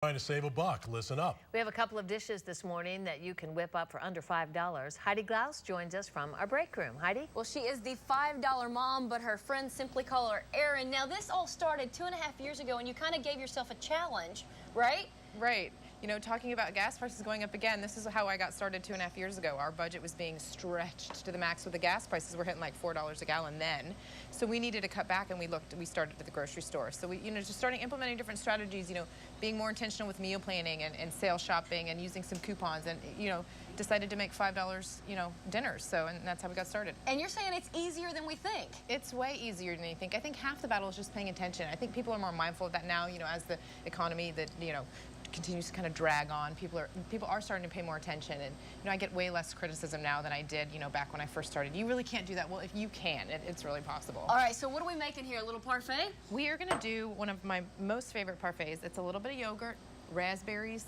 Trying to save a buck. Listen up. We have a couple of dishes this morning that you can whip up for under $5. Heidi Glaus joins us from our break room. Heidi? Well, she is the $5 mom, but her friends simply call her Erin. Now, this all started 2.5 years ago, and you kind of gave yourself a challenge, right? Right. You know, talking about gas prices going up again, this is how I got started 2.5 years ago. Our budget was being stretched to the max with the gas prices. We're hitting like $4 a gallon then. So we needed to cut back, and we started at the grocery store. So we, just starting implementing different strategies, being more intentional with meal planning and sales shopping and using some coupons and, decided to make $5, dinners. So, and that's how we got started. And you're saying it's easier than we think. It's way easier than you think. I think half the battle is just paying attention. I think people are more mindful of that now, as the economy continues to kind of drag on. People are starting to pay more attention, and I get way less criticism now than I did back when I first started. You really can't do that. Well, if you can, it's really possible. All right, so what are we making here? A little parfait? We are going to do one of my most favorite parfaits. It's a little bit of yogurt, raspberries.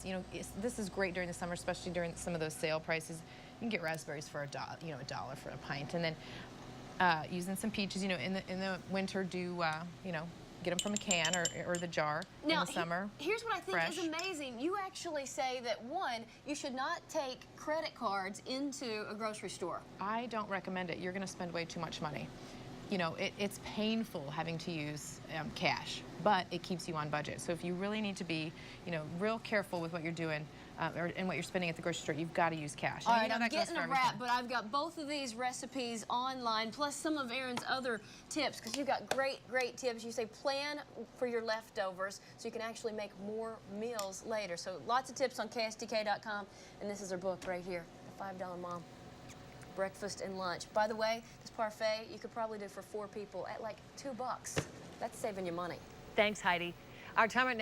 This is great during the summer, especially during some of those sale prices. You can get raspberries for $1 for a pint, and then using some peaches. In the winter, get them from a can or the jar. Now, in the summer. Here's what I think fresh. is amazing. You actually say that, one, you should not take credit cards into a grocery store. I don't recommend it. You're going to spend way too much money. It's painful having to use cash, but it keeps you on budget. So if you really need to be, real careful with what you're doing and what you're spending at the grocery store, you've got to use cash. All right, I'm getting a wrap, but I've got both of these recipes online, plus some of Erin's other tips, because you've got great tips. You say plan for your leftovers so you can actually make more meals later. So lots of tips on KSDK.com, and this is her book right here, The $5 Mom. Breakfast and lunch. By the way, this parfait you could probably do for 4 people at like $2. That's saving you money. Thanks, Heidi. Our timer now.